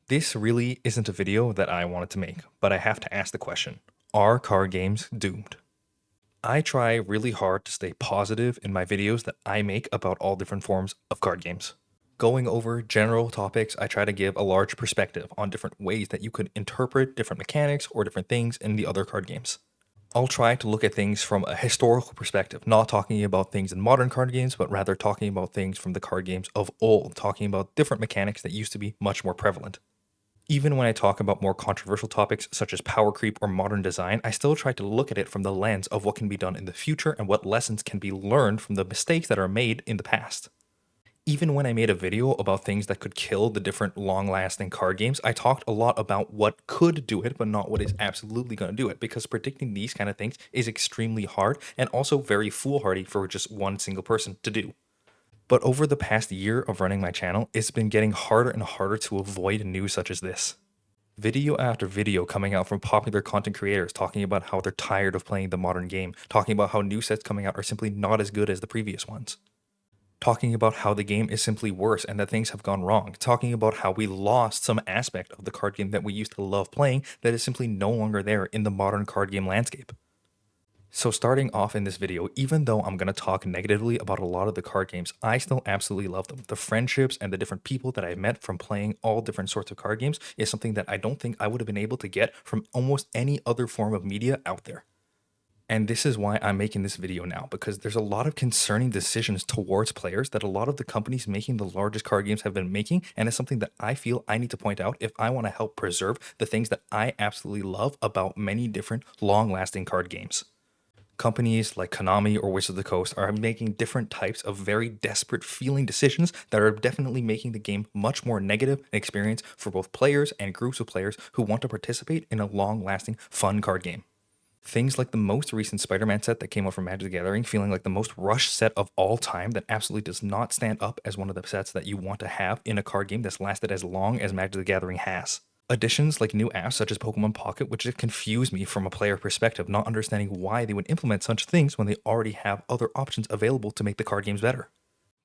This really isn't a video that I wanted to make, but I have to ask the question, are card games doomed? I try really hard to stay positive in my videos that I make about all different forms of card games. Going over general topics, I try to give a large perspective on different ways that you could interpret different mechanics or different things in the other card games. I'll try to look at things from a historical perspective, not talking about things in modern card games, but rather talking about things from the card games of old, talking about different mechanics that used to be much more prevalent. Even when I talk about more controversial topics such as power creep or modern design, I still try to look at it from the lens of what can be done in the future and what lessons can be learned from the mistakes that are made in the past. Even when I made a video about things that could kill the different long lasting card games, I talked a lot about what could do it, but not what is absolutely going to do it, because predicting these kind of things is extremely hard and also very foolhardy for just one single person to do. But over the past year of running my channel, it's been getting harder and harder to avoid news such as this. Video after video coming out from popular content creators talking about how they're tired of playing the modern game, talking about how new sets coming out are simply not as good as the previous ones. Talking about how the game is simply worse and that things have gone wrong, talking about how we lost some aspect of the card game that we used to love playing that is simply no longer there in the modern card game landscape. So starting off in this video, even though I'm going to talk negatively about a lot of the card games, I still absolutely love them. The friendships and the different people that I've met from playing all different sorts of card games is something that I don't think I would have been able to get from almost any other form of media out there. And this is why I'm making this video now, because there's a lot of concerning decisions towards players that a lot of the companies making the largest card games have been making, and it's something that I feel I need to point out if I want to help preserve the things that I absolutely love about many different long-lasting card games. Companies like Konami or Wizards of the Coast are making different types of very desperate feeling decisions that are definitely making the game much more negative an experience for both players and groups of players who want to participate in a long-lasting, fun card game. Things like the most recent Spider-Man set that came out from Magic the Gathering feeling like the most rushed set of all time that absolutely does not stand up as one of the sets that you want to have in a card game that's lasted as long as Magic the Gathering has. Additions like new apps such as Pokemon Pocket, which just confuse me from a player perspective, not understanding why they would implement such things when they already have other options available to make the card games better.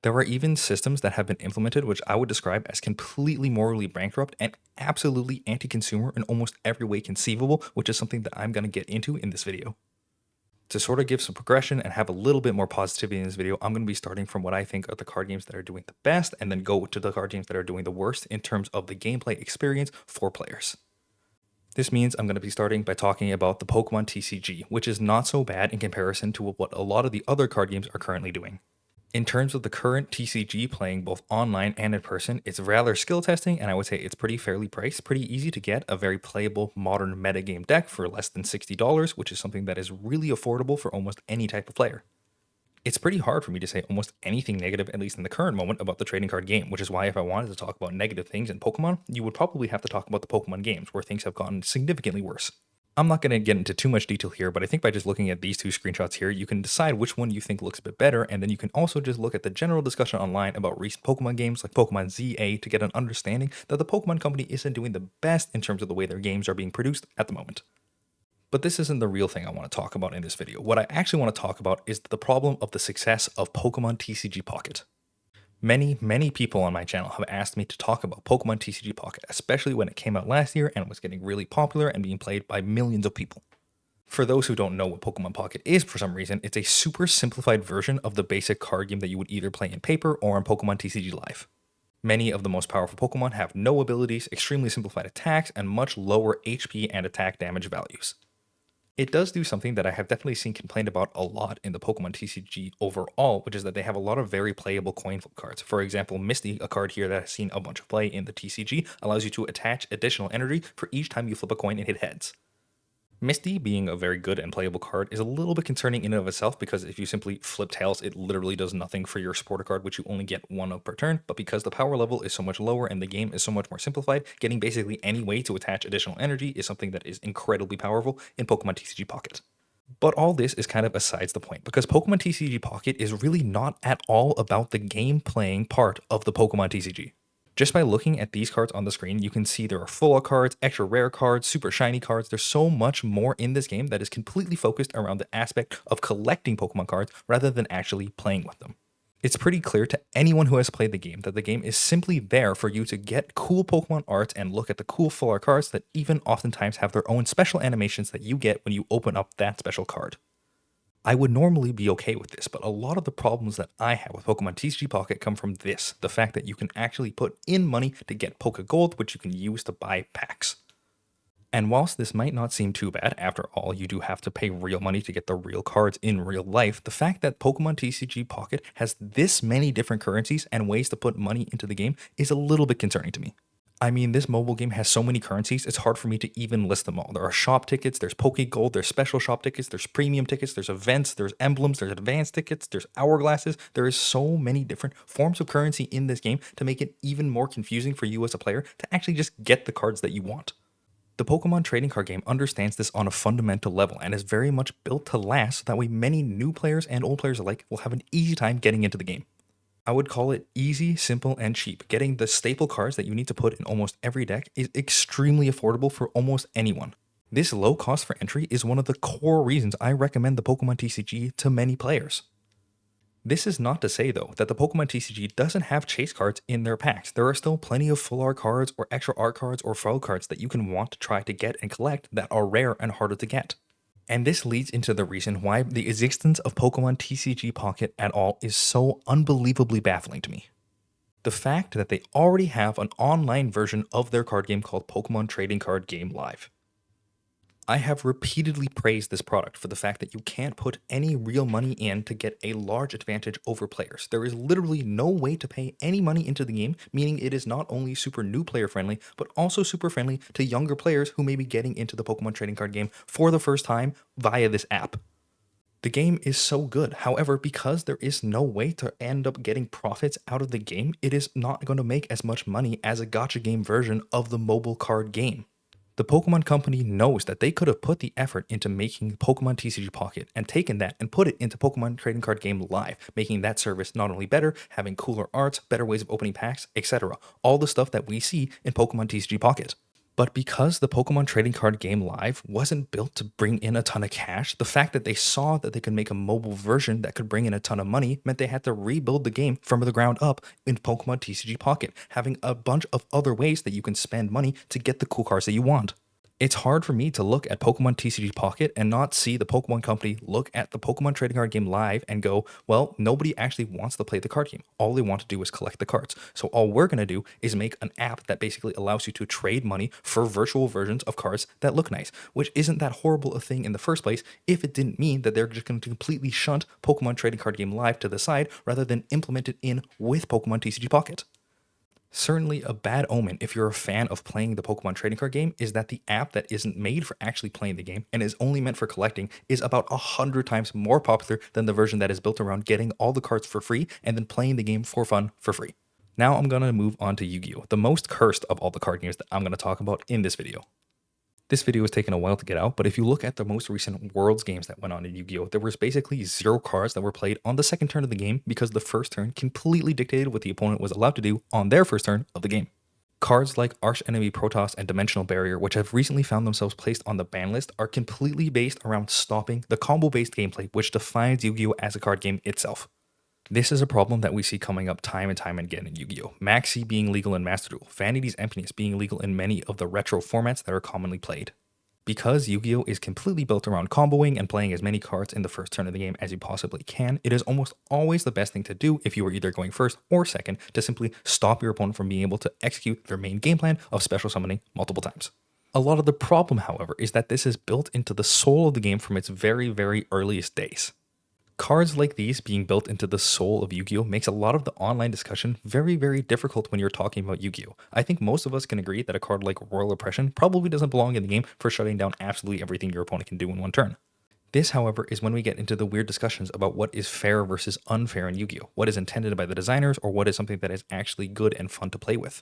There are even systems that have been implemented which I would describe as completely morally bankrupt and absolutely anti-consumer in almost every way conceivable, which is something that I'm going to get into in this video. To sort of give some progression and have a little bit more positivity in this video, I'm going to be starting from what I think are the card games that are doing the best and then go to the card games that are doing the worst in terms of the gameplay experience for players. This means I'm going to be starting by talking about the Pokemon TCG, which is not so bad in comparison to what a lot of the other card games are currently doing. In terms of the current TCG playing both online and in person, it's rather skill testing, and I would say it's pretty fairly priced, pretty easy to get a very playable modern metagame deck for less than $60, which is something that is really affordable for almost any type of player. It's pretty hard for me to say almost anything negative, at least in the current moment, about the trading card game, which is why if I wanted to talk about negative things in Pokemon, you would probably have to talk about the Pokemon games, where things have gotten significantly worse. I'm not going to get into too much detail here, but I think by just looking at these two screenshots here, you can decide which one you think looks a bit better, and then you can also just look at the general discussion online about recent Pokemon games like Pokemon ZA to get an understanding that the Pokemon company isn't doing the best in terms of the way their games are being produced at the moment. But this isn't the real thing I want to talk about in this video. What I actually want to talk about is the problem of the success of Pokemon TCG Pocket. Many people on my channel have asked me to talk about Pokemon TCG Pocket, especially when it came out last year and was getting really popular and being played by millions of people. For those who don't know what Pokemon Pocket is for some reason, it's a super simplified version of the basic card game that you would either play in paper or on Pokemon TCG Live. Many of the most powerful Pokemon have no abilities, extremely simplified attacks, and much lower HP and attack damage values. It does do something that I have definitely seen complained about a lot in the Pokemon TCG overall, which is that they have a lot of very playable coin flip cards. For example, Misty, a card here that has seen a bunch of play in the TCG, allows you to attach additional energy for each time you flip a coin and hit heads. Misty, being a very good and playable card, is a little bit concerning in and of itself because if you simply flip tails, it literally does nothing for your supporter card, which you only get one of per turn. But because the power level is so much lower and the game is so much more simplified, getting basically any way to attach additional energy is something that is incredibly powerful in Pokemon TCG Pocket. But all this is kind of besides the point because Pokemon TCG Pocket is really not at all about the game playing part of the Pokemon TCG. Just by looking at these cards on the screen, you can see there are full art cards, extra rare cards, super shiny cards. There's so much more in this game that is completely focused around the aspect of collecting Pokemon cards rather than actually playing with them. It's pretty clear to anyone who has played the game that the game is simply there for you to get cool Pokemon art and look at the cool full art cards that even oftentimes have their own special animations that you get when you open up that special card. I would normally be okay with this, but a lot of the problems that I have with Pokemon TCG Pocket come from this, the fact that you can actually put in money to get Poke Gold, which you can use to buy packs. And whilst this might not seem too bad, after all, you do have to pay real money to get the real cards in real life, the fact that Pokemon TCG Pocket has this many different currencies and ways to put money into the game is a little bit concerning to me. I mean, this mobile game has so many currencies, it's hard for me to even list them all. There are shop tickets, there's Poke Gold, there's special shop tickets, there's premium tickets, there's events, there's emblems, there's advanced tickets, there's hourglasses. There is so many different forms of currency in this game to make it even more confusing for you as a player to actually just get the cards that you want. The Pokemon trading card game understands this on a fundamental level and is very much built to last so that way many new players and old players alike will have an easy time getting into the game. I would call it easy, simple, and cheap. Getting the staple cards that you need to put in almost every deck is extremely affordable for almost anyone. This low cost for entry is one of the core reasons I recommend the Pokemon TCG to many players. This is not to say, though, that the Pokemon TCG doesn't have chase cards in their packs. There are still plenty of full art cards or extra art cards or foil cards that you can want to try to get and collect that are rare and harder to get. And this leads into the reason why the existence of Pokemon TCG Pocket at all is so unbelievably baffling to me. The fact that they already have an online version of their card game called Pokemon Trading Card Game Live. I have repeatedly praised this product for the fact that you can't put any real money in to get a large advantage over players. There is literally no way to pay any money into the game, meaning it is not only super new player friendly, but also super friendly to younger players who may be getting into the Pokemon trading card game for the first time via this app. The game is so good. However, because there is no way to end up getting profits out of the game, it is not going to make as much money as a gacha game version of the mobile card game. The Pokemon Company knows that they could have put the effort into making Pokemon TCG Pocket and taken that and put it into Pokemon Trading Card Game Live, making that service not only better, having cooler arts, better ways of opening packs, etc. All the stuff that we see in Pokemon TCG Pocket. But because the Pokemon Trading Card Game Live wasn't built to bring in a ton of cash, the fact that they saw that they could make a mobile version that could bring in a ton of money meant they had to rebuild the game from the ground up in Pokemon TCG Pocket, having a bunch of other ways that you can spend money to get the cool cards that you want. It's hard for me to look at Pokemon TCG Pocket and not see the Pokemon Company look at the Pokemon Trading Card Game Live and go, well, nobody actually wants to play the card game. All they want to do is collect the cards. So all we're going to do is make an app that basically allows you to trade money for virtual versions of cards that look nice, which isn't that horrible a thing in the first place if it didn't mean that they're just going to completely shunt Pokemon Trading Card Game Live to the side rather than implement it in with Pokemon TCG Pocket. Certainly a bad omen if you're a fan of playing the Pokemon trading card game is that the app that isn't made for actually playing the game and is only meant for collecting is about 100 times more popular than the version that is built around getting all the cards for free and then playing the game for fun for free. Now I'm going to move on to Yu-Gi-Oh!, the most cursed of all the card games that I'm going to talk about in this video. This video has taken a while to get out, but if you look at the most recent Worlds games that went on in Yu-Gi-Oh!, there was basically 0 cards that were played on the second turn of the game because the first turn completely dictated what the opponent was allowed to do on their first turn of the game. Cards like Arch Enemy Protoss and Dimensional Barrier, which have recently found themselves placed on the ban list, are completely based around stopping the combo-based gameplay, which defines Yu-Gi-Oh! As a card game itself. This is a problem that we see coming up time and time again in Yu-Gi-Oh! Maxi being legal in Master Duel, Vanity's Emptiness being legal in many of the retro formats that are commonly played. Because Yu-Gi-Oh! Is completely built around comboing and playing as many cards in the first turn of the game as you possibly can, it is almost always the best thing to do if you are either going first or second to simply stop your opponent from being able to execute their main game plan of special summoning multiple times. A lot of the problem, however, is that this is built into the soul of the game from its very, very earliest days. Cards like these being built into the soul of Yu-Gi-Oh! Makes a lot of the online discussion very, very difficult when you're talking about Yu-Gi-Oh! I think most of us can agree that a card like Royal Oppression probably doesn't belong in the game for shutting down absolutely everything your opponent can do in one turn. This, however, is when we get into the weird discussions about what is fair versus unfair in Yu-Gi-Oh! What is intended by the designers or what is something that is actually good and fun to play with.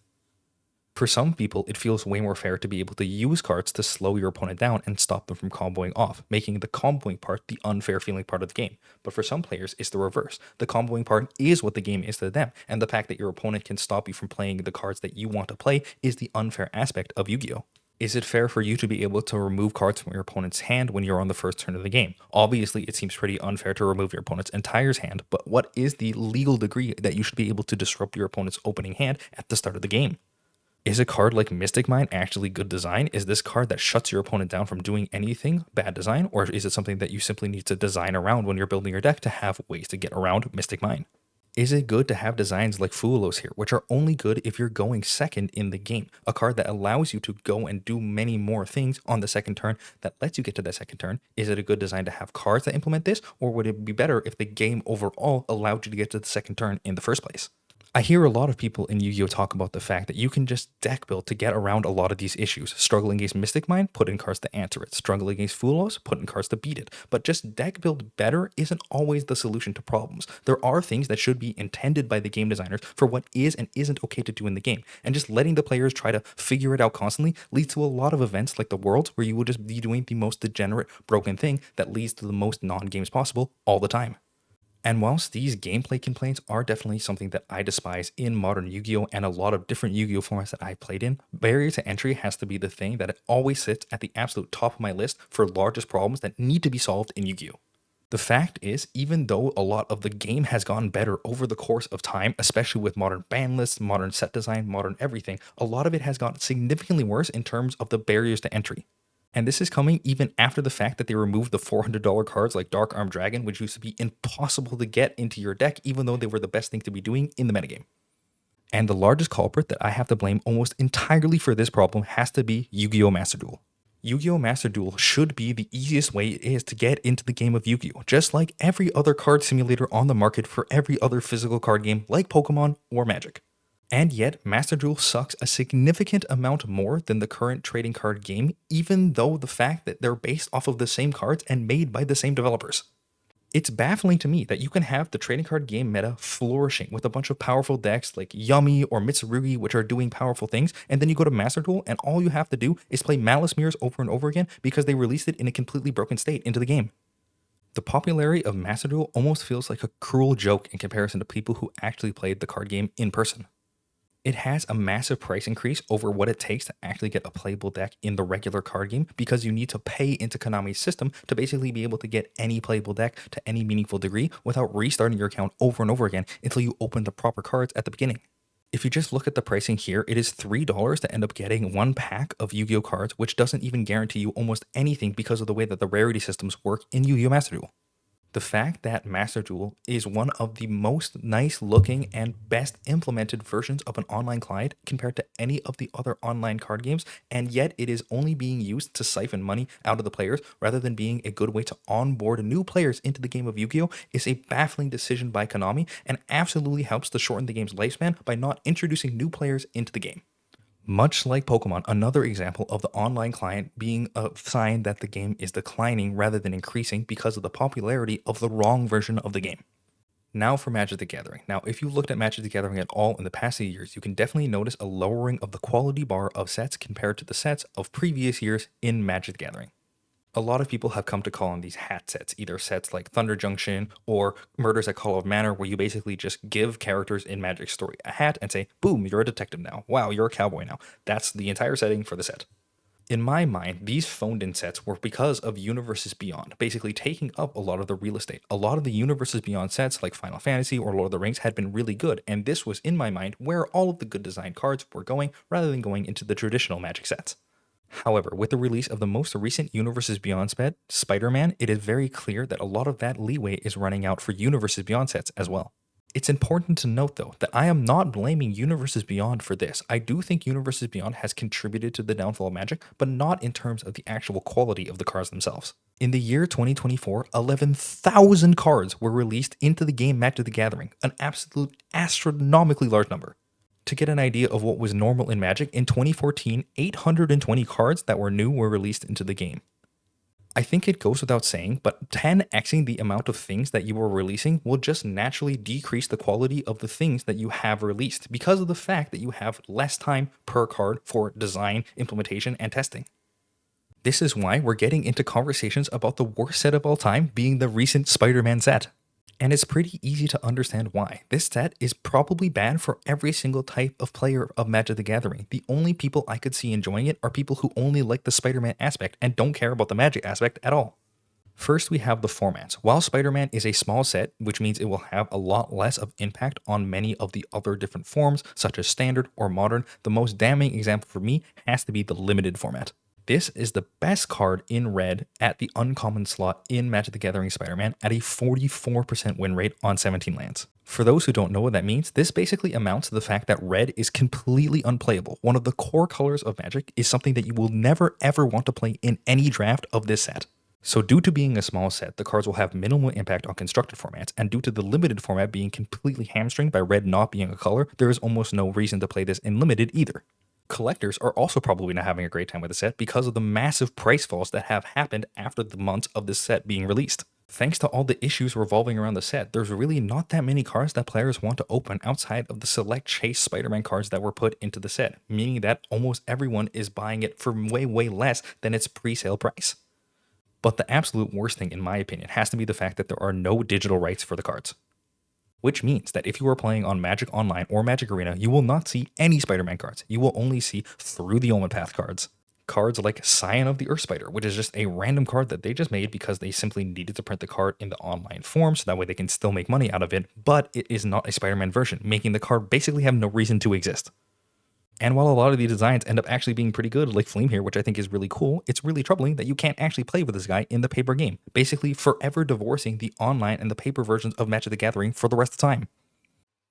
For some people, it feels way more fair to be able to use cards to slow your opponent down and stop them from comboing off, making the comboing part the unfair feeling part of the game. But for some players, it's the reverse. The comboing part is what the game is to them, and the fact that your opponent can stop you from playing the cards that you want to play is the unfair aspect of Yu-Gi-Oh! Is it fair for you to be able to remove cards from your opponent's hand when you're on the first turn of the game? Obviously, it seems pretty unfair to remove your opponent's entire hand, but what is the legal degree that you should be able to disrupt your opponent's opening hand at the start of the game? Is a card like Mystic Mine actually good design? Is this card that shuts your opponent down from doing anything bad design? Or is it something that you simply need to design around when you're building your deck to have ways to get around Mystic Mine? Is it good to have designs like Fulos here, which are only good if you're going second in the game? A card that allows you to go and do many more things on the second turn that lets you get to that second turn. Is it a good design to have cards that implement this? Or would it be better if the game overall allowed you to get to the second turn in the first place? I hear a lot of people in Yu-Gi-Oh! Talk about the fact that you can just deck build to get around a lot of these issues. Struggle against Mystic Mine, put in cards to answer it. Struggle against Fulos, put in cards to beat it. But just deck build better isn't always the solution to problems. There are things that should be intended by the game designers for what is and isn't okay to do in the game. And just letting the players try to figure it out constantly leads to a lot of events like the Worlds where you will just be doing the most degenerate, broken thing that leads to the most non-games possible all the time. And whilst these gameplay complaints are definitely something that I despise in modern Yu-Gi-Oh! And a lot of different Yu-Gi-Oh! Formats that I've played in, barrier to entry has to be the thing that it always sits at the absolute top of my list for largest problems that need to be solved in Yu-Gi-Oh! The fact is, even though a lot of the game has gotten better over the course of time, especially with modern ban lists, modern set design, modern everything, a lot of it has gotten significantly worse in terms of the barriers to entry. And this is coming even after the fact that they removed the $400 cards like Dark Arm Dragon, which used to be impossible to get into your deck, even though they were the best thing to be doing in the metagame. And the largest culprit that I have to blame almost entirely for this problem has to be Yu-Gi-Oh! Master Duel. Yu-Gi-Oh! Master Duel should be the easiest way it is to get into the game of Yu-Gi-Oh! Just like every other card simulator on the market for every other physical card game like Pokemon or Magic. And yet, Master Duel sucks a significant amount more than the current trading card game, even though the fact that they're based off of the same cards and made by the same developers. It's baffling to me that you can have the trading card game meta flourishing with a bunch of powerful decks like Yummy or Mitsurugi, which are doing powerful things, and then you go to Master Duel and all you have to do is play Malice Mirrors over and over again because they released it in a completely broken state into the game. The popularity of Master Duel almost feels like a cruel joke in comparison to people who actually played the card game in person. It has a massive price increase over what it takes to actually get a playable deck in the regular card game because you need to pay into Konami's system to basically be able to get any playable deck to any meaningful degree without restarting your account over and over again until you open the proper cards at the beginning. If you just look at the pricing here, it is $3 to end up getting one pack of Yu-Gi-Oh! Cards, which doesn't even guarantee you almost anything because of the way that the rarity systems work in Yu-Gi-Oh! Master Duel. The fact that Master Duel is one of the most nice looking and best implemented versions of an online client compared to any of the other online card games, and yet it is only being used to siphon money out of the players rather than being a good way to onboard new players into the game of Yu-Gi-Oh! Is a baffling decision by Konami and absolutely helps to shorten the game's lifespan by not introducing new players into the game. Much like Pokemon, another example of the online client being a sign that the game is declining rather than increasing because of the popularity of the wrong version of the game. Now for Magic the Gathering. Now, if you looked at Magic the Gathering at all in the past few years, you can definitely notice a lowering of the quality bar of sets compared to the sets of previous years in Magic the Gathering. A lot of people have come to call on these hat sets, either sets like Thunder Junction or Murders at Call of Manor, where you basically just give characters in Magic's story a hat and say, boom, you're a detective now. Wow, you're a cowboy now. That's the entire setting for the set. In my mind, these phoned in sets were because of Universes Beyond, basically taking up a lot of the real estate. A lot of the Universes Beyond sets, like Final Fantasy or Lord of the Rings, had been really good, and this was, in my mind, where all of the good design cards were going rather than going into the traditional Magic sets. However, with the release of the most recent Universes Beyond set, Spider-Man, it is very clear that a lot of that leeway is running out for Universes Beyond sets as well. It's important to note, though, that I am not blaming Universes Beyond for this. I do think Universes Beyond has contributed to the downfall of Magic, but not in terms of the actual quality of the cards themselves. In the year 2024, 11,000 cards were released into the game Magic the Gathering, an absolute astronomically large number. To get an idea of what was normal in Magic, in 2014, 820 cards that were new were released into the game. I think it goes without saying, but 10xing the amount of things that you are releasing will just naturally decrease the quality of the things that you have released because of the fact that you have less time per card for design, implementation, and testing. This is why we're getting into conversations about the worst set of all time being the recent Spider-Man set. And it's pretty easy to understand why. This set is probably bad for every single type of player of Magic the Gathering. The only people I could see enjoying it are people who only like the Spider-Man aspect and don't care about the Magic aspect at all. First, we have the formats. While Spider-Man is a small set, which means it will have a lot less of impact on many of the other different forms, such as standard or modern, the most damning example for me has to be the limited format. This is the best card in red at the uncommon slot in Magic the Gathering Spider-Man at a 44% win rate on 17 lands. For those who don't know what that means, this basically amounts to the fact that red is completely unplayable. One of the core colors of Magic is something that you will never ever want to play in any draft of this set. So due to being a small set, the cards will have minimal impact on constructed formats, and due to the limited format being completely hamstringed by red not being a color, there is almost no reason to play this in limited either. Collectors are also probably not having a great time with the set because of the massive price falls that have happened after the months of this set being released. Thanks to all the issues revolving around the set, there's really not that many cards that players want to open outside of the select Chase Spider-Man cards that were put into the set, meaning that almost everyone is buying it for way less than its pre-sale price. But the absolute worst thing, in my opinion, has to be the fact that there are no digital rights for the cards. Which means that if you are playing on Magic Online or Magic Arena, you will not see any Spider-Man cards. You will only see through the Omen Path cards. Cards like Scion of the Earth Spider, which is just a random card that they just made because they simply needed to print the card in the online form so that way they can still make money out of it, but it is not a Spider-Man version, making the card basically have no reason to exist. And while a lot of the designs end up actually being pretty good, like Flame here, which I think is really cool, it's really troubling that you can't actually play with this guy in the paper game, basically forever divorcing the online and the paper versions of Magic the Gathering for the rest of the time.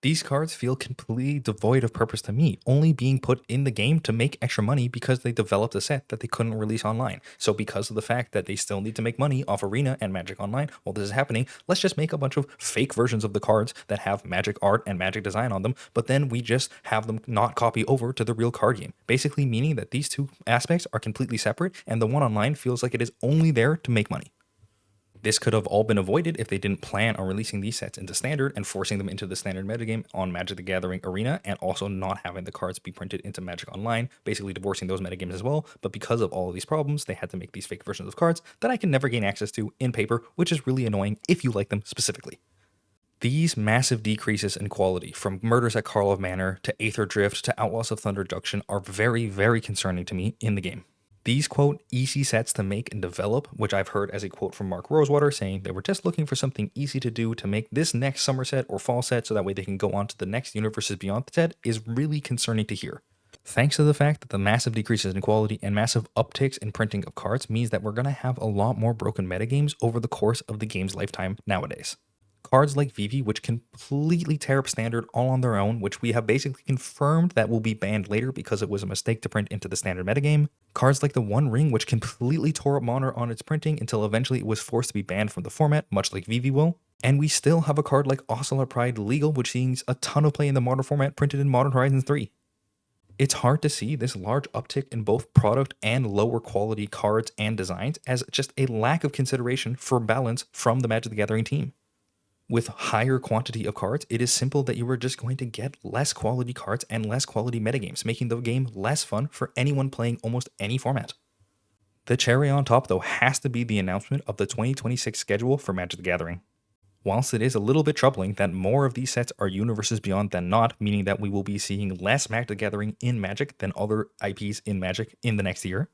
These cards feel completely devoid of purpose to me, only being put in the game to make extra money because they developed a set that they couldn't release online. So because of the fact that they still need to make money off Arena and Magic Online while this is happening, let's just make a bunch of fake versions of the cards that have Magic art and Magic design on them, but then we just have them not copy over to the real card game. Basically meaning that these two aspects are completely separate and the one online feels like it is only there to make money. This could have all been avoided if they didn't plan on releasing these sets into standard and forcing them into the standard metagame on Magic the Gathering Arena, and also not having the cards be printed into Magic Online, basically divorcing those metagames as well. But because of all of these problems, they had to make these fake versions of cards that I can never gain access to in paper, which is really annoying if you like them specifically. These massive decreases in quality, from Murders at Karlov Manor to Aether Drift to Outlaws of Thunder Junction, are very concerning to me in the game. These, quote, easy sets to make and develop, which I've heard as a quote from Mark Rosewater saying they were just looking for something easy to do to make this next summer set or fall set so that way they can go on to the next Universes Beyond set, is really concerning to hear. Thanks to the fact that the massive decreases in quality and massive upticks in printing of cards means that we're going to have a lot more broken metagames over the course of the game's lifetime nowadays. Cards like Vivi, which completely tear up standard all on their own, which we have basically confirmed that will be banned later because it was a mistake to print into the standard metagame. Cards like the One Ring, which completely tore up Modern on its printing until eventually it was forced to be banned from the format, much like Vivi will. And we still have a card like Ocelot Pride Legal, which sees a ton of play in the Modern format printed in Modern Horizons 3. It's hard to see this large uptick in both product and lower quality cards and designs as just a lack of consideration for balance from the Magic the Gathering team. With higher quantity of cards, it is simple that you are just going to get less quality cards and less quality metagames, making the game less fun for anyone playing almost any format. The cherry on top, though, has to be the announcement of the 2026 schedule for Magic the Gathering. Whilst it is a little bit troubling that more of these sets are Universes Beyond than not, meaning that we will be seeing less Magic the Gathering in Magic than other IPs in Magic in the next year,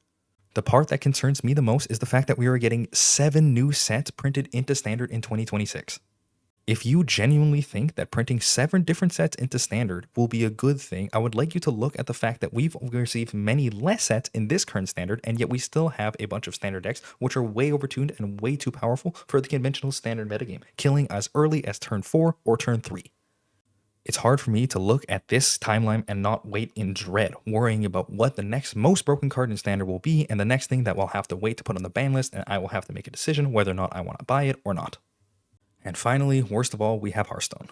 the part that concerns me the most is the fact that we are getting 7 new sets printed into Standard in 2026. If you genuinely think that printing 7 different sets into Standard will be a good thing, I would like you to look at the fact that we've received many less sets in this current Standard, and yet we still have a bunch of Standard decks which are way overtuned and way too powerful for the conventional Standard metagame, killing as early as turn 4 or turn 3. It's hard for me to look at this timeline and not wait in dread, worrying about what the next most broken card in Standard will be, and the next thing that we'll have to wait to put on the ban list, and I will have to make a decision whether or not I want to buy it or not. And finally, worst of all, we have Hearthstone.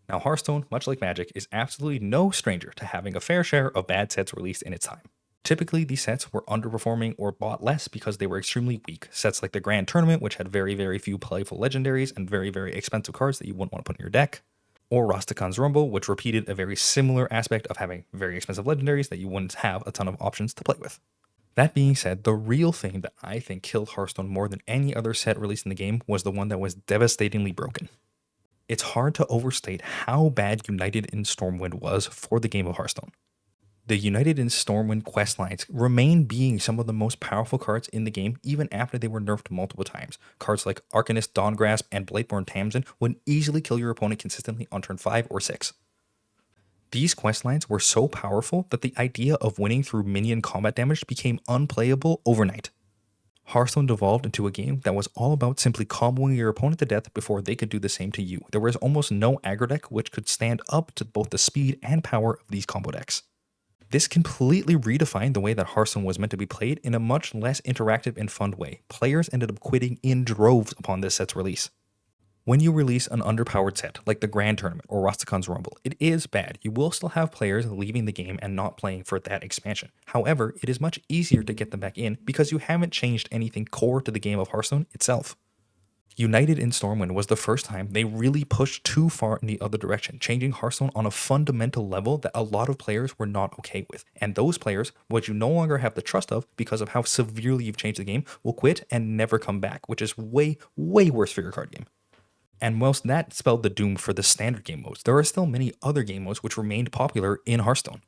Now, Hearthstone, much like Magic, is absolutely no stranger to having a fair share of bad sets released in its time. Typically, these sets were underperforming or bought less because they were extremely weak. Sets like the Grand Tournament, which had very few playful legendaries and very expensive cards that you wouldn't want to put in your deck. Or Rastakan's Rumble, which repeated a very similar aspect of having very expensive legendaries that you wouldn't have a ton of options to play with. That being said, the real thing that I think killed Hearthstone more than any other set released in the game was the one that was devastatingly broken. It's hard to overstate how bad United in Stormwind was for the game of Hearthstone. The United in Stormwind questlines remain being some of the most powerful cards in the game even after they were nerfed multiple times. Cards like Arcanist, Dawngrasp, and Bladeborn Tamsin would easily kill your opponent consistently on turn 5 or 6. These questlines were so powerful that the idea of winning through minion combat damage became unplayable overnight. Hearthstone devolved into a game that was all about simply comboing your opponent to death before they could do the same to you. There was almost no aggro deck which could stand up to both the speed and power of these combo decks. This completely redefined the way that Hearthstone was meant to be played in a much less interactive and fun way. Players ended up quitting in droves upon this set's release. When you release an underpowered set, like the Grand Tournament or Rastakan's Rumble, it is bad. You will still have players leaving the game and not playing for that expansion. However, it is much easier to get them back in because you haven't changed anything core to the game of Hearthstone itself. United in Stormwind was the first time they really pushed too far in the other direction, changing Hearthstone on a fundamental level that a lot of players were not okay with. And those players, what you no longer have the trust of because of how severely you've changed the game, will quit and never come back, which is way, way worse for your card game. And whilst that spelled the doom for the standard game modes, there are still many other game modes which remained popular in Hearthstone.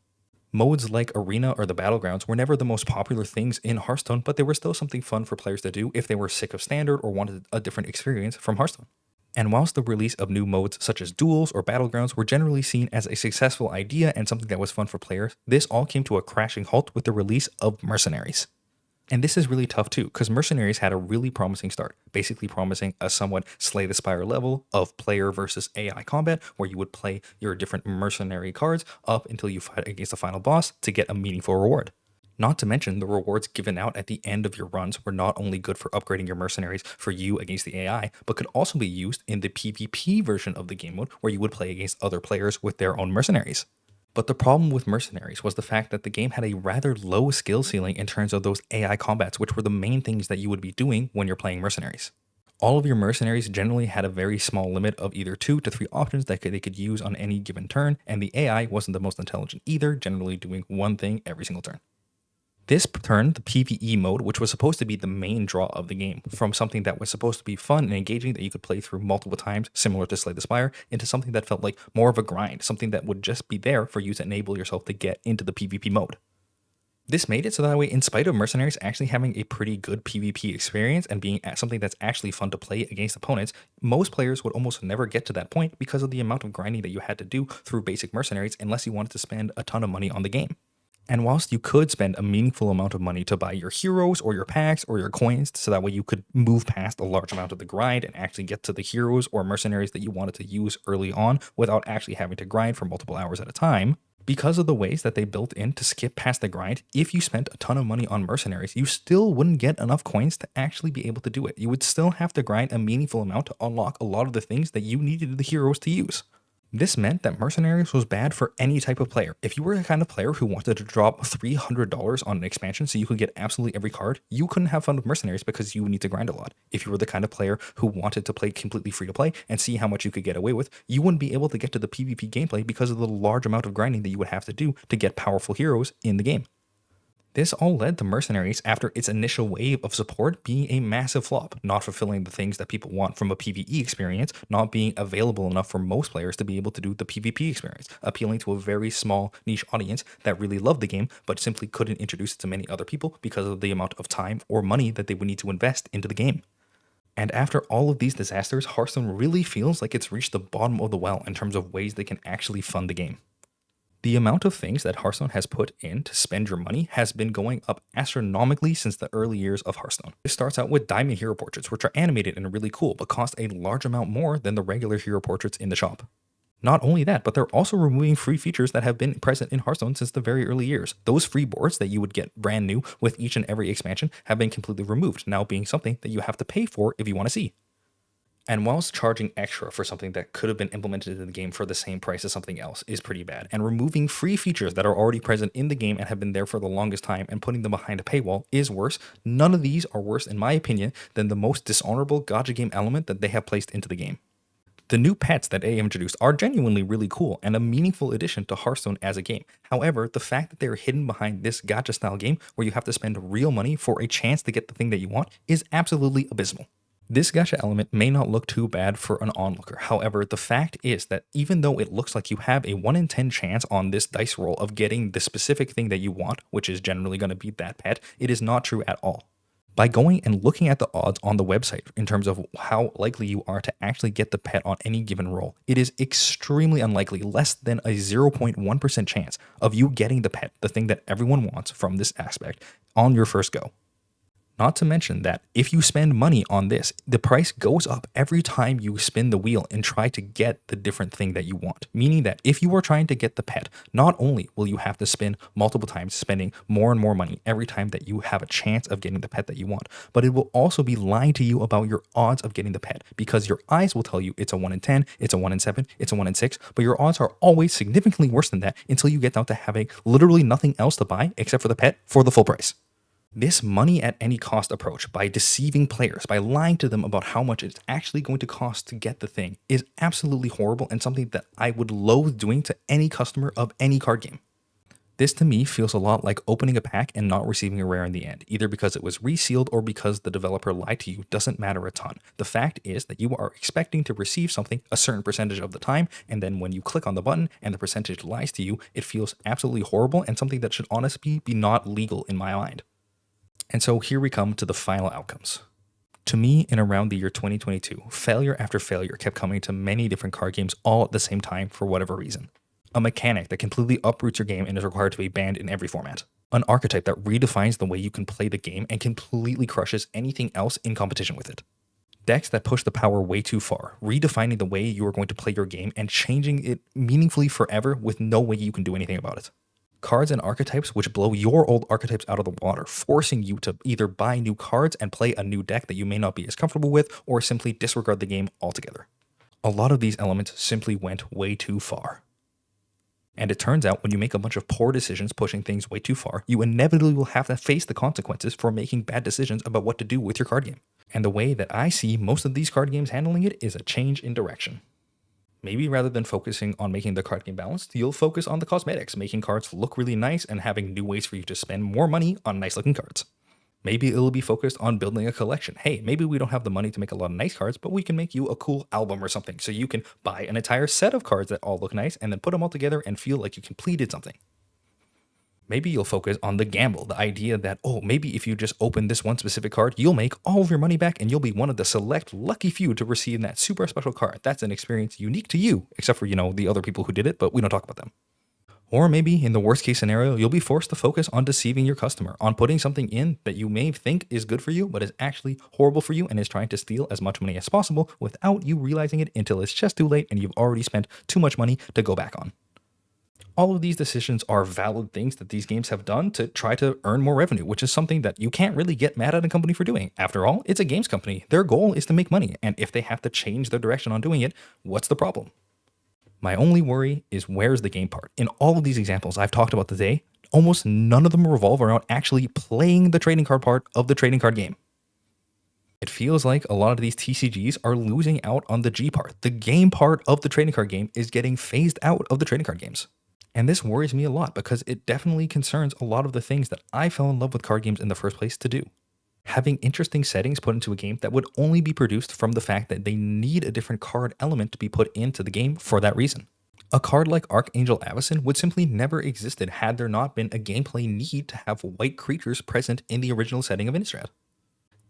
Modes like Arena or the Battlegrounds were never the most popular things in Hearthstone, but they were still something fun for players to do if they were sick of Standard or wanted a different experience from Hearthstone. And whilst the release of new modes such as Duels or Battlegrounds were generally seen as a successful idea and something that was fun for players, this all came to a crashing halt with the release of Mercenaries. And this is really tough too, because Mercenaries had a really promising start, basically promising a somewhat Slay the Spire level of player versus AI combat, where you would play your different mercenary cards up until you fight against the final boss to get a meaningful reward. Not to mention, the rewards given out at the end of your runs were not only good for upgrading your mercenaries for you against the AI, but could also be used in the PvP version of the game mode, where you would play against other players with their own mercenaries. But the problem with Mercenaries was the fact that the game had a rather low skill ceiling in terms of those AI combats, which were the main things that you would be doing when you're playing Mercenaries. All of your Mercenaries generally had a very small limit of either 2 to 3 options that they could use on any given turn, and the AI wasn't the most intelligent either, generally doing one thing every single turn. This turned the PvE mode, which was supposed to be the main draw of the game, from something that was supposed to be fun and engaging that you could play through multiple times, similar to Slay the Spire, into something that felt like more of a grind, something that would just be there for you to enable yourself to get into the PvP mode. This made it so that way, in spite of Mercenaries actually having a pretty good PvP experience and being something that's actually fun to play against opponents, most players would almost never get to that point because of the amount of grinding that you had to do through basic Mercenaries unless you wanted to spend a ton of money on the game. And whilst you could spend a meaningful amount of money to buy your heroes or your packs or your coins, so that way you could move past a large amount of the grind and actually get to the heroes or mercenaries that you wanted to use early on without actually having to grind for multiple hours at a time, because of the ways that they built in to skip past the grind, if you spent a ton of money on mercenaries, you still wouldn't get enough coins to actually be able to do it. You would still have to grind a meaningful amount to unlock a lot of the things that you needed the heroes to use. This meant that Mercenaries was bad for any type of player. If you were the kind of player who wanted to drop $300 on an expansion so you could get absolutely every card, you couldn't have fun with Mercenaries because you would need to grind a lot. If you were the kind of player who wanted to play completely free to play and see how much you could get away with, you wouldn't be able to get to the PvP gameplay because of the large amount of grinding that you would have to do to get powerful heroes in the game. This all led to Mercenaries, after its initial wave of support, being a massive flop, not fulfilling the things that people want from a PvE experience, not being available enough for most players to be able to do the PvP experience, appealing to a very small niche audience that really loved the game but simply couldn't introduce it to many other people because of the amount of time or money that they would need to invest into the game. And after all of these disasters, Hearthstone really feels like it's reached the bottom of the well in terms of ways they can actually fund the game. The amount of things that Hearthstone has put in to spend your money has been going up astronomically since the early years of Hearthstone. This starts out with diamond hero portraits, which are animated and really cool, but cost a large amount more than the regular hero portraits in the shop. Not only that, but they're also removing free features that have been present in Hearthstone since the very early years. Those free boards that you would get brand new with each and every expansion have been completely removed, now being something that you have to pay for if you want to see. And whilst charging extra for something that could have been implemented in the game for the same price as something else is pretty bad, and removing free features that are already present in the game and have been there for the longest time and putting them behind a paywall is worse, none of these are worse, in my opinion, than the most dishonorable gacha game element that they have placed into the game. The new pets that EA introduced are genuinely really cool and a meaningful addition to Hearthstone as a game. However, the fact that they're hidden behind this gacha style game where you have to spend real money for a chance to get the thing that you want is absolutely abysmal. This gacha element may not look too bad for an onlooker. However, the fact is that even though it looks like you have a 1 in 10 chance on this dice roll of getting the specific thing that you want, which is generally going to be that pet, it is not true at all. By going and looking at the odds on the website in terms of how likely you are to actually get the pet on any given roll, it is extremely unlikely, less than a 0.1% chance of you getting the pet, the thing that everyone wants from this aspect, on your first go. Not to mention that if you spend money on this, the price goes up every time you spin the wheel and try to get the different thing that you want. Meaning that if you are trying to get the pet, not only will you have to spend multiple times spending more and more money every time that you have a chance of getting the pet that you want, but it will also be lying to you about your odds of getting the pet because your eyes will tell you it's a 1 in 10, it's a 1 in 7, it's a 1 in 6, but your odds are always significantly worse than that until you get down to having literally nothing else to buy except for the pet for the full price. This money at any cost approach, by deceiving players, by lying to them about how much it's actually going to cost to get the thing, is absolutely horrible and something that I would loathe doing to any customer of any card game. This to me feels a lot like opening a pack and not receiving a rare in the end, either because it was resealed or because the developer lied to you doesn't matter a ton. The fact is that you are expecting to receive something a certain percentage of the time, and then when you click on the button and the percentage lies to you, it feels absolutely horrible and something that should honestly be not legal in my mind. And so here we come to the final outcomes. To me, in around the year 2022, failure after failure kept coming to many different card games all at the same time for whatever reason. A mechanic that completely uproots your game and is required to be banned in every format. An archetype that redefines the way you can play the game and completely crushes anything else in competition with it. Decks that push the power way too far, redefining the way you are going to play your game and changing it meaningfully forever with no way you can do anything about it. Cards and archetypes which blow your old archetypes out of the water, forcing you to either buy new cards and play a new deck that you may not be as comfortable with, or simply disregard the game altogether. A lot of these elements simply went way too far. And it turns out when you make a bunch of poor decisions pushing things way too far, you inevitably will have to face the consequences for making bad decisions about what to do with your card game. And the way that I see most of these card games handling it is a change in direction. Maybe rather than focusing on making the card game balanced, you'll focus on the cosmetics, making cards look really nice and having new ways for you to spend more money on nice looking cards. Maybe it'll be focused on building a collection. Hey, maybe we don't have the money to make a lot of nice cards, but we can make you a cool album or something so you can buy an entire set of cards that all look nice and then put them all together and feel like you completed something. Maybe you'll focus on the gamble, the idea that, oh, maybe if you just open this one specific card, you'll make all of your money back and you'll be one of the select lucky few to receive that super special card. That's an experience unique to you, except for, the other people who did it, but we don't talk about them. Or maybe in the worst case scenario, you'll be forced to focus on deceiving your customer, on putting something in that you may think is good for you, but is actually horrible for you and is trying to steal as much money as possible without you realizing it until it's just too late and you've already spent too much money to go back on. All of these decisions are valid things that these games have done to try to earn more revenue, which is something that you can't really get mad at a company for doing. After all, it's a games company. Their goal is to make money, and if they have to change their direction on doing it, what's the problem? My only worry is where's the game part? In all of these examples I've talked about today, almost none of them revolve around actually playing the trading card part of the trading card game. It feels like a lot of these TCGs are losing out on the G part. The game part of the trading card game is getting phased out of the trading card games. And this worries me a lot because it definitely concerns a lot of the things that I fell in love with card games in the first place to do. Having interesting settings put into a game that would only be produced from the fact that they need a different card element to be put into the game for that reason. A card like Archangel Avacyn would simply never existed had there not been a gameplay need to have white creatures present in the original setting of Innistrad.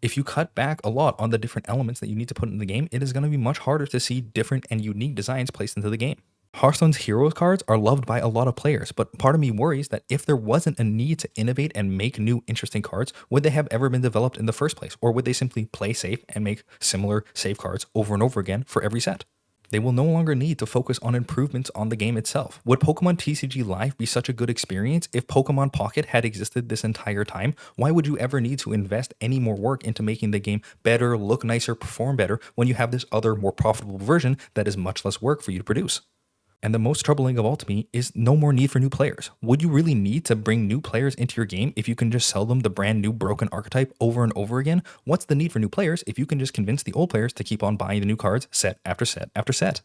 If you cut back a lot on the different elements that you need to put in the game, it is going to be much harder to see different and unique designs placed into the game. Hearthstone's Heroes cards are loved by a lot of players, but part of me worries that if there wasn't a need to innovate and make new interesting cards, would they have ever been developed in the first place? Or would they simply play safe and make similar safe cards over and over again for every set? They will no longer need to focus on improvements on the game itself. Would Pokemon TCG Live be such a good experience if Pokemon Pocket had existed this entire time? Why would you ever need to invest any more work into making the game better, look nicer, perform better when you have this other more profitable version that is much less work for you to produce? And the most troubling of all to me is no more need for new players. Would you really need to bring new players into your game if you can just sell them the brand new broken archetype over and over again? What's the need for new players if you can just convince the old players to keep on buying the new cards set after set after set?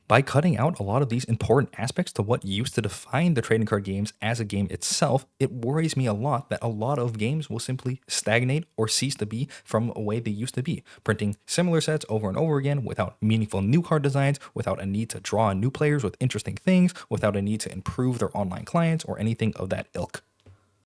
By cutting out a lot of these important aspects to what used to define the trading card games as a game itself, it worries me a lot that a lot of games will simply stagnate or cease to be from a way they used to be, printing similar sets over and over again without meaningful new card designs, without a need to draw in new players with interesting things, without a need to improve their online clients or anything of that ilk.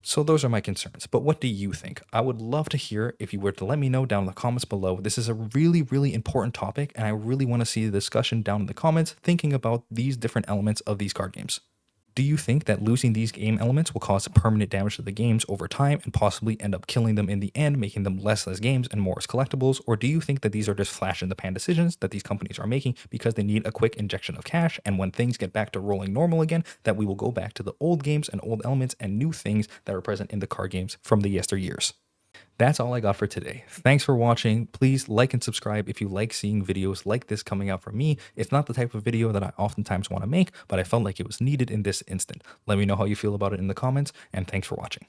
So those are my concerns, but what do you think? I would love to hear if you were to let me know down in the comments below. This is a really, really important topic, and I really want to see the discussion down in the comments thinking about these different elements of these card games. Do you think that losing these game elements will cause permanent damage to the games over time and possibly end up killing them in the end, making them less as games and more as collectibles? Or do you think that these are just flash in the pan decisions that these companies are making because they need a quick injection of cash, and when things get back to rolling normal again, that we will go back to the old games and old elements and new things that are present in the card games from the yesteryears? That's all I got for today. Thanks for watching. Please like and subscribe if you like seeing videos like this coming out from me. It's not the type of video that I oftentimes want to make, but I felt like it was needed in this instant. Let me know how you feel about it in the comments, and thanks for watching.